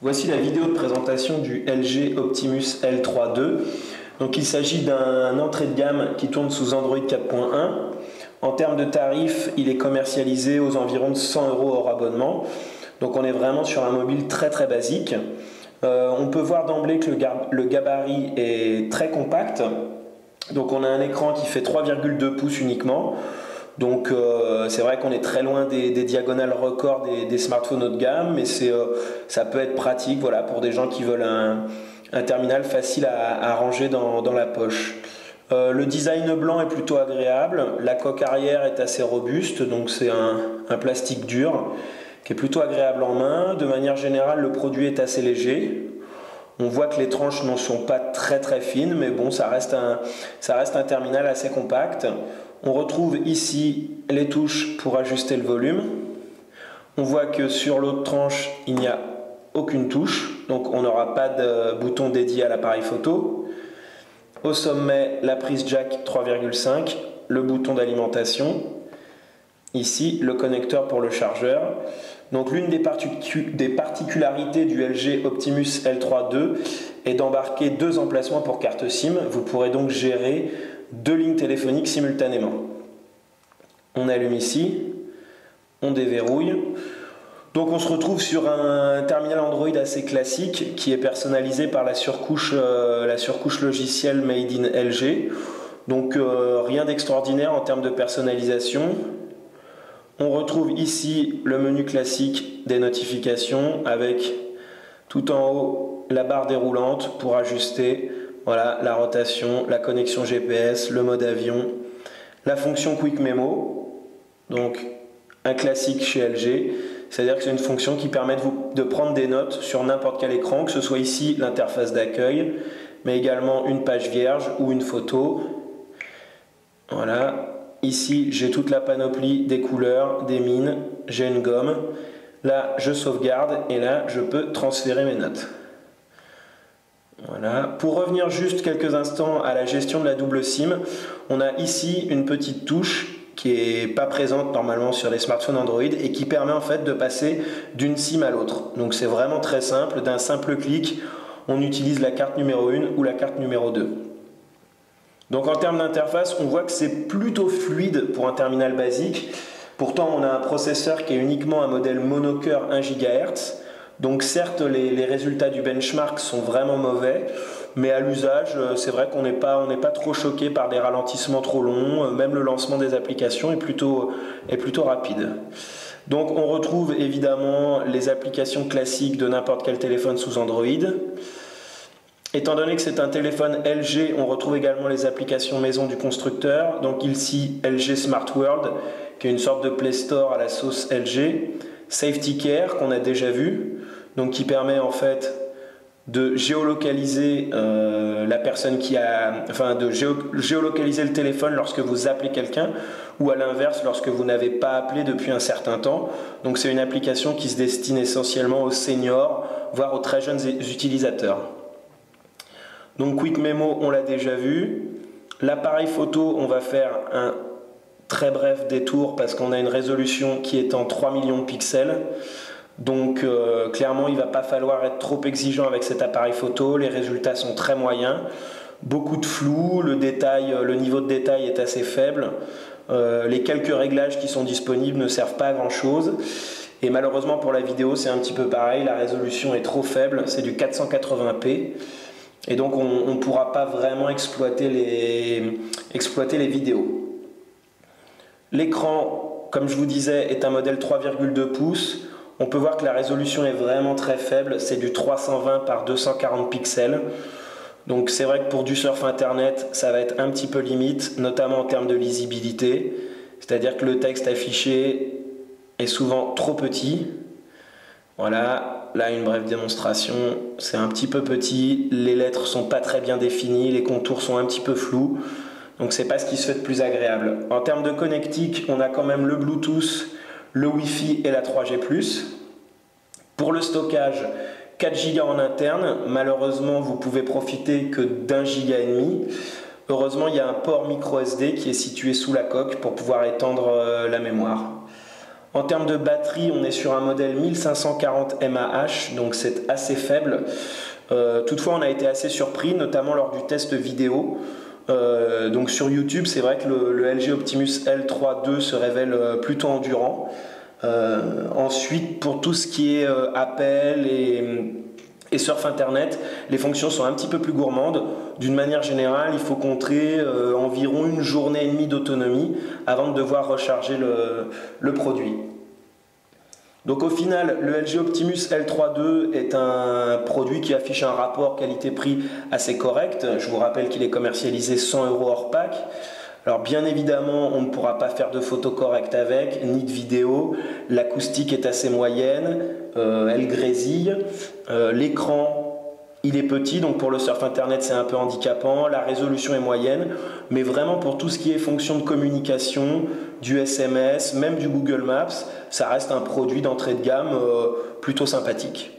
Voici la vidéo de présentation du LG Optimus L3 II. Donc il s'agit d'un entrée de gamme qui tourne sous Android 4.1. En termes de tarifs, il est commercialisé aux environs de 100 € hors abonnement. Donc on est vraiment sur un mobile très basique. On peut voir d'emblée que le gabarit est très compact. Donc on a un écran qui fait 3,2 pouces uniquement. Donc c'est vrai qu'on est très loin des diagonales records des smartphones haut de gamme, mais ça peut être pratique, voilà, pour des gens qui veulent un terminal facile à ranger dans la poche. Le design blanc est plutôt agréable, la coque arrière est assez robuste, donc c'est un plastique dur qui est plutôt agréable en main. De manière générale, le produit est assez léger. On voit que les tranches n'en sont pas très fines, mais bon, ça reste un terminal assez compact. On retrouve ici les touches pour ajuster le volume. On voit que sur l'autre tranche, il n'y a aucune touche, donc on n'aura pas de bouton dédié à l'appareil photo. Au sommet, la prise jack 3,5, le bouton d'alimentation. Ici, le connecteur pour le chargeur. Donc l'une des particularités du LG Optimus L3 II est d'embarquer 2 emplacements pour carte SIM. Vous pourrez donc gérer 2 lignes téléphoniques simultanément. On allume ici, on déverrouille. Donc on se retrouve sur un terminal Android assez classique qui est personnalisé par la surcouche logicielle Made in LG. Donc rien d'extraordinaire en termes de personnalisation. On retrouve ici le menu classique des notifications avec tout en haut la barre déroulante pour ajuster, voilà, la rotation, la connexion GPS, le mode avion, la fonction Quick Memo, donc un classique chez LG, c'est-à-dire que c'est une fonction qui permet de prendre des notes sur n'importe quel écran, que ce soit ici l'interface d'accueil, mais également une page vierge ou une photo. Voilà. Ici, j'ai toute la panoplie des couleurs, des mines, j'ai une gomme. Là, je sauvegarde et là, je peux transférer mes notes. Voilà. Pour revenir juste quelques instants à la gestion de la double SIM, on a ici une petite touche qui n'est pas présente normalement sur les smartphones Android et qui permet en fait de passer d'une SIM à l'autre. Donc c'est vraiment très simple, d'un simple clic, on utilise la carte numéro 1 ou la carte numéro 2. Donc en termes d'interface, on voit que c'est plutôt fluide pour un terminal basique. Pourtant, on a un processeur qui est uniquement un modèle monocœur 1 GHz. Donc certes, les résultats du benchmark sont vraiment mauvais, mais à l'usage, c'est vrai qu'on n'est pas trop choqué par des ralentissements trop longs. Même le lancement des applications est plutôt rapide. Donc on retrouve évidemment les applications classiques de n'importe quel téléphone sous Android. Étant donné que c'est un téléphone LG, on retrouve également les applications maison du constructeur. Donc ici, LG Smart World, qui est une sorte de Play Store à la sauce LG. Safety Care, qu'on a déjà vu, donc qui permet en fait de géolocaliser la personne géolocaliser le téléphone lorsque vous appelez quelqu'un, ou à l'inverse lorsque vous n'avez pas appelé depuis un certain temps. Donc c'est une application qui se destine essentiellement aux seniors, voire aux très jeunes utilisateurs. Donc Quick Memo, on l'a déjà vu. L'appareil photo, on va faire un très bref détour parce qu'on a une résolution qui est en 3 millions de pixels. Donc clairement, il ne va pas falloir être trop exigeant avec cet appareil photo. Les résultats sont très moyens. Beaucoup de flou, le niveau de détail est assez faible. Les quelques réglages qui sont disponibles ne servent pas à grand chose. Et malheureusement pour la vidéo, c'est un petit peu pareil. La résolution est trop faible, c'est du 480p. Et donc on ne pourra pas vraiment exploiter les vidéos. L'écran, comme je vous disais, est un modèle 3,2 pouces. On peut voir que la résolution est vraiment très faible, c'est du 320 par 240 pixels. Donc c'est vrai que pour du surf internet, ça va être un petit peu limite, notamment en termes de lisibilité. C'est-à-dire que le texte affiché est souvent trop petit. Voilà, là une brève démonstration, c'est un petit peu petit, les lettres sont pas très bien définies, les contours sont un petit peu flous, donc c'est pas ce qui se fait de plus agréable. En termes de connectique, on a quand même le Bluetooth, le Wi-Fi et la 3G+. Pour le stockage, 4 Go en interne, malheureusement vous pouvez profiter que d'1,5 Go. Heureusement, il y a un port micro SD qui est situé sous la coque pour pouvoir étendre la mémoire. En termes de batterie, on est sur un modèle 1540 mAh, donc c'est assez faible. Toutefois, on a été assez surpris, notamment lors du test vidéo. Donc sur YouTube, c'est vrai que le LG Optimus L3 II se révèle plutôt endurant. Ensuite, pour tout ce qui est appel et surf internet, les fonctions sont un petit peu plus gourmandes. D'une manière générale, il faut compter environ une journée et demie d'autonomie avant de devoir recharger le produit. Donc au final, le LG Optimus L3 II est un produit qui affiche un rapport qualité-prix assez correct. Je vous rappelle qu'il est commercialisé 100 € hors pack. Alors bien évidemment, on ne pourra pas faire de photos correctes avec, ni de vidéos. L'acoustique est assez moyenne, elle grésille. L'écran, il est petit, donc pour le surf internet c'est un peu handicapant. La résolution est moyenne, mais vraiment pour tout ce qui est fonction de communication, du SMS, même du Google Maps, ça reste un produit d'entrée de gamme plutôt sympathique.